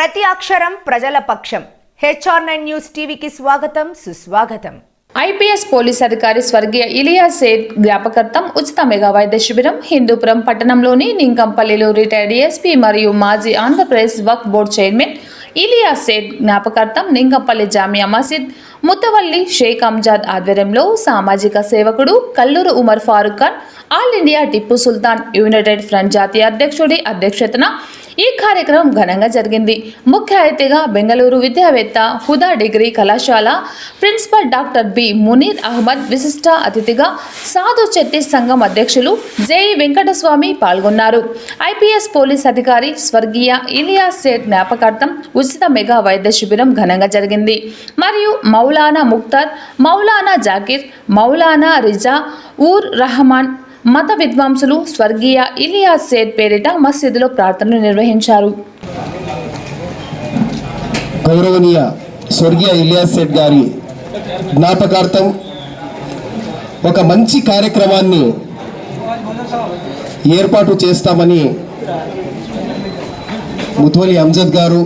ప్రతి అక్షరం ప్రజల పక్షం. HR9 న్యూస్ టీవీకి స్వాగతం, సుస్వాగతం. ఐపీఎస్ పోలీస్ అధికారి స్వర్గీయ ఇలియాస్ సేఠ్ జ్ఞాపకార్థం ఉచిత మెగా వైద్య శిబిరం హిందూపురం పట్టణంలోని నింకంపల్లిలో రిటైర్డ్ ఎస్పీ మరియు మాజీ ఆంధ్రప్రదేశ్ వక్ఫ్ బోర్డు చైర్మన్ ఇలియాస్ సేఠ్ జ్ఞాపకార్థం నింకంపల్లి జామియా మసీద్ ముత్తవల్లి షేక్ అంజాద్ ఆధ్వర్యంలో సామాజిక సేవకుడు Kalluru Umar Farooq Khan all India Tipu Sultan United front జాతీయ అధ్యక్షుడి అధ్యక్షతన ఈ కార్యక్రమం ఘనంగా జరిగింది. ముఖ్య అతిథిగా బెంగళూరు విద్యావేత్త హుదా డిగ్రీ కళాశాల principal doctor B Munir Ahmed, విశిష్ట అతిథిగా సాధు చెట్టి సంఘం అధ్యక్షులు జేఈ వెంకటస్వామి పాల్గొన్నారు. ఐపీఎస్ పోలీస్ అధికారి స్వర్గీయ ఇలియాస్ సేఠ్ జ్ఞాపకార్థం ఉచిత మెగా వైద్య శిబిరం ఘనంగా జరిగింది. మరియు మౌలానా ముఖ్తార్, మౌలానా జాకీర్, మౌలానా రిజా ఊర్ రహమాన్ మత విద్వాంసులు స్వర్గీయ ఇలియాస్ సేఠ్ పేరిట మసీదులో ప్రార్థనలు నిర్వహించారు. గౌరవనీయ స్వర్గీయ ఇలియాస్ సేఠ్ గారి జ్ఞాపకార్థం ఒక మంచి కార్యక్రమాన్ని ఏర్పాటు చేస్తామని ముత్వలి అంజద్ గారు,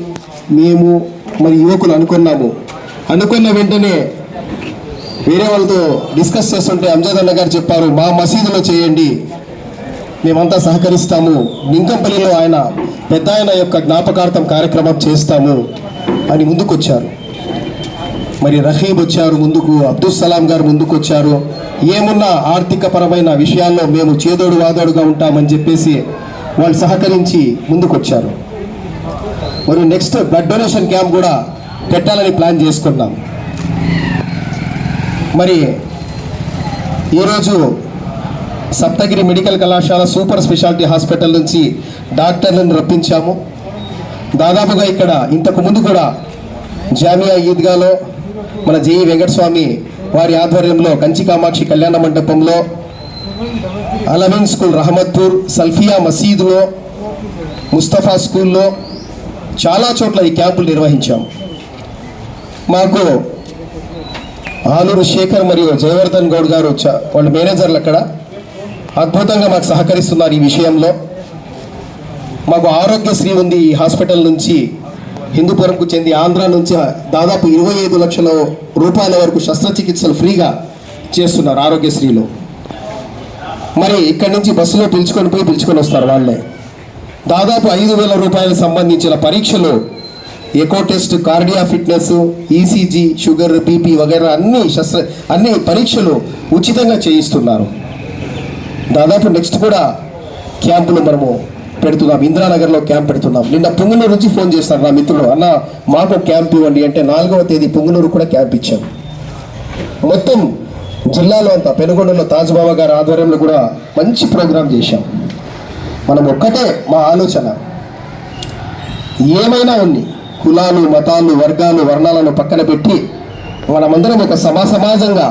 మేము మరి యువకులు అనుకున్న వెంటనే వేరే వాళ్ళతో డిస్కస్ చేస్తుంటే అంజద్ అన్న గారు చెప్పారు, మా మసీదులో చేయండి, మేమంతా సహకరిస్తాము, నింకంపల్లిలో ఆయన పెద్ద ఆయన యొక్క జ్ఞాపకార్థం కార్యక్రమం చేస్తాము అని ముందుకొచ్చారు. మరి రహీబ్ వచ్చారు ముందుకు, అబ్దుల్ సలాం గారు ముందుకు వచ్చారు. ఏమున్నా ఆర్థిక పరమైన విషయాల్లో మేము చేదోడు వాదోడుగా ఉంటామని చెప్పేసి వాళ్ళు సహకరించి ముందుకొచ్చారు. మరి నెక్స్ట్ బ్లడ్ డొనేషన్ క్యాంప్ కూడా పెట్టాలని ప్లాన్ చేసుకున్నాం. మరి ఈరోజు సప్తగిరి మెడికల్ కళాశాల సూపర్ స్పెషాలిటీ హాస్పిటల్ నుంచి డాక్టర్లను రప్పించాము. దాదాపుగా ఇక్కడ ఇంతకు ముందు కూడా జామియా ఈద్గాలో మన జేఈ వెంకటస్వామి వారి ఆధ్వర్యంలో కంచి కామాక్షి కళ్యాణ మండపంలో, అలవిన్ స్కూల్ రహమత్పూర్, సల్ఫియా మసీదులో, ముస్తఫా స్కూల్లో చాలా చోట్ల ఈ క్యాంపులు నిర్వహించాము. మాకు ఆలూరు శేఖర్ మరియు జయవర్ధన్ గౌడ్ గారు వాళ్ళ మేనేజర్లు అక్కడ అద్భుతంగా మాకు సహకరిస్తున్నారు. ఈ విషయంలో మాకు ఆరోగ్యశ్రీ ఉంది. ఈ హాస్పిటల్ నుంచి హిందూపురంకు చెంది ఆంధ్ర నుంచి దాదాపు 25 లక్షల రూపాయల వరకు శస్త్రచికిత్సలు ఫ్రీగా చేస్తున్నారు ఆరోగ్యశ్రీలో. మరి ఇక్కడి నుంచి బస్సులో పిలుచుకొని వస్తారు వాళ్ళే. దాదాపు 5,000 రూపాయలకు సంబంధించిన పరీక్షలు, echo test, cardio fitness, ECG, sugar, BP వగైరా అన్ని పరీక్షలు ఉచితంగా చేయిస్తున్నారు. దాదాపు నెక్స్ట్ కూడా క్యాంపులు మనము పెడుతున్నాం. ఇందిరానగర్లో క్యాంప్ పెడుతున్నాం. నిన్న పుంగనూరు నుంచి ఫోన్ చేస్తారు నా మిత్రులు, అన్న మాకు క్యాంప్ ఇవ్వండి అంటే 4వ తేదీ పుంగనూరు కూడా క్యాంప్ ఇచ్చాం. మొత్తం జిల్లాలో అంతా పెనుగొండలో తాజ్బాబా గారి ఆధ్వర్యంలో కూడా మంచి ప్రోగ్రాం చేశాం. మనం ఒక్కటే మా ఆలోచన, ఏమైనా ఉంది కులాలు, మతాలు, వర్గాలు, వర్ణాలను పక్కన పెట్టి మనమందరం ఒక సమాజంగా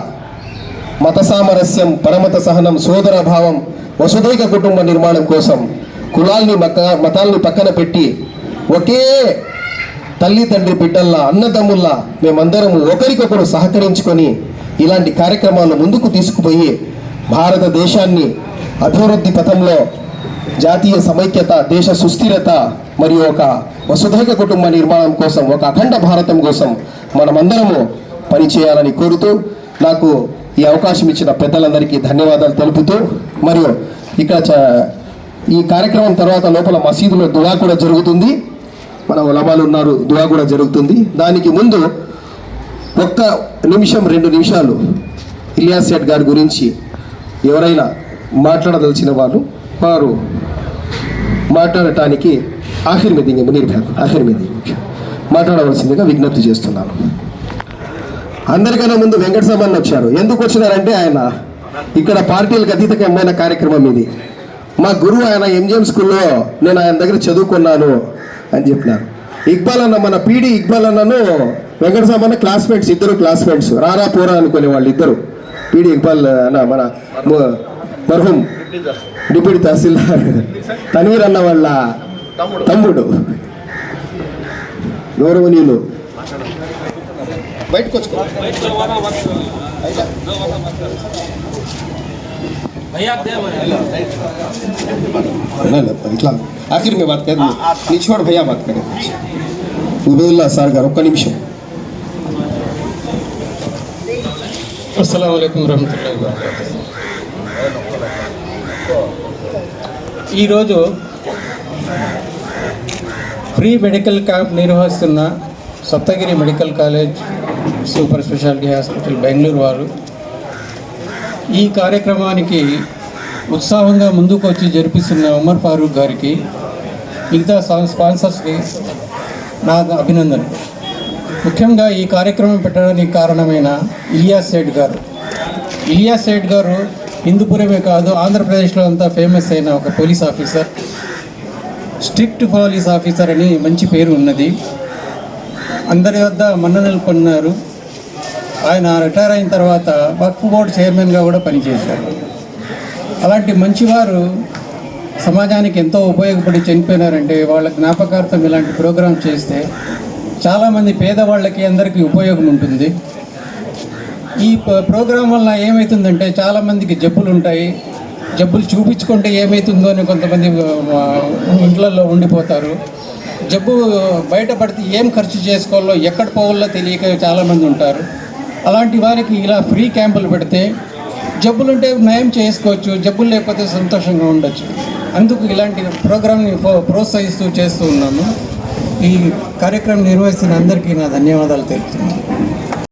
మత సామరస్యం, పరమత సహనం, సోదర భావం, వసుదైక కుటుంబ నిర్మాణం కోసం కులాల్ని మతాల్ని పక్కన పెట్టి ఒకే తల్లి తండ్రి బిడ్డల్లా, అన్నదమ్ముల్లా మేమందరము ఒకరికొకరు సహకరించుకొని ఇలాంటి కార్యక్రమాలు ముందుకు తీసుకుపోయి భారతదేశాన్ని అభివృద్ధి పథంలో జాతీయ సమైక్యత, దేశ సుస్థిరత మరియు ఒక వసుధైక కుటుంబ నిర్మాణం కోసం, ఒక అఖండ భారతం కోసం మనమందరము పనిచేయాలని కోరుతూ నాకు ఈ అవకాశం ఇచ్చిన పెద్దలందరికీ ధన్యవాదాలు తెలుపుతూ, మరియు ఇక్కడ ఈ కార్యక్రమం తర్వాత లోపల మసీదులో దువా కూడా జరుగుతుంది. మన ఉలమాలు ఉన్నారు, దువా కూడా జరుగుతుంది. దానికి ముందు 1 నిమిషం 2 నిమిషాలు ఇలియాస్ సేఠ్ గారి గురించి ఎవరైనా మాట్లాడదలిచిన వారు మాట్లాడటానికి ఆఖరి మీద మునీర్ భాయ్ మాట్లాడవలసిందిగా విజ్ఞప్తి చేస్తున్నాను. అందరికన్నా ముందు వెంకటస్వామి వచ్చారు. ఎందుకు వచ్చినారంటే ఆయన ఇక్కడ పార్టీలకు అతీతమైన కార్యక్రమం ఇది. మా గురువు ఆయన ఎంజిఎం స్కూల్లో నేను ఆయన దగ్గర చదువుకున్నాను అని చెప్పినారు. ఇక్బాల్ అన్న, మన పీడి ఇక్బాల్ అన్నను వెంకటస్వామి అన్న క్లాస్మేట్స్, ఇద్దరు క్లాస్మేట్స్, రారా పోరా అనుకునే వాళ్ళు ఇద్దరు. పీడి ఇక్బాల్ అన్న మన మర్హూం డిప్యూటీ తహసీల్దార్ తనీర్ అన్న వాళ్ళ తమ్ముడు. గౌరవనీయులు బయటకు వచ్చుకో इतना आखिर में बात कर, निछोड़ भैया बात करें। ఉబేదుల్లా సార్ గారు ఒక్క నిమిషం. అస్సలాము అలైకుం వరహమతుల్లాహి వబరకాతుహ్. ఈరోజు ఫ్రీ మెడికల్ క్యాంప్ నిర్వహిస్తున్న Saptagiri medical college super speciality hospital Bengaluru వారు ఈ కార్యక్రమానికి ఉత్సాహంగా ముందుకు వచ్చి జరిపిస్తున్న ఉమర్ ఫారూక్ గారికి, మిగతా స్పాన్సర్స్కి నా అభినందన. ముఖ్యంగా ఈ కార్యక్రమం పెట్టడానికి కారణమైన ఇలియాస్ సేఠ్ గారు. ఇలియాస్ సేఠ్ గారు హిందూపురమే కాదు, ఆంధ్రప్రదేశ్లో అంతా ఫేమస్ అయిన ఒక police officer, strict police officer అని మంచి పేరు ఉన్నది. అందరి వద్ద మన్ననలు పొందారు. ఆయన రిటైర్ అయిన తర్వాత వక్ఫ్ బోర్డు చైర్మన్గా కూడా పనిచేశారు. అలాంటి మంచివారు సమాజానికి ఎంతో ఉపయోగపడి చనిపోయినారంటే వాళ్ళ జ్ఞాపకార్థం ఇలాంటి ప్రోగ్రాం చేస్తే చాలామంది పేదవాళ్ళకి అందరికీ ఉపయోగం ఉంటుంది. ఈ ప్రోగ్రాం వల్ల ఏమవుతుందంటే చాలామందికి జబ్బులు ఉంటాయి. జబ్బులు చూపించుకుంటే ఏమవుతుందో అని కొంతమంది ఇంట్లలో ఉండిపోతారు. జబ్బు బయటపడితే ఏం ఖర్చు చేసుకోవాలో ఎక్కడ పోవాలో తెలియక చాలామంది ఉంటారు. అలాంటి వారికి ఇలా ఫ్రీ క్యాంపులు పెడితే జబ్బులుంటే నయం చేసుకోవచ్చు, జబ్బులు లేకపోతే సంతోషంగా ఉండొచ్చు. అందుకు ఇలాంటి ప్రోగ్రామ్ని ప్రోత్సహిస్తూ చేస్తూ ఉన్నాము. ఈ కార్యక్రమం నిర్వహిస్తున్న అందరికీ నా ధన్యవాదాలు తెలుపుతున్నాను.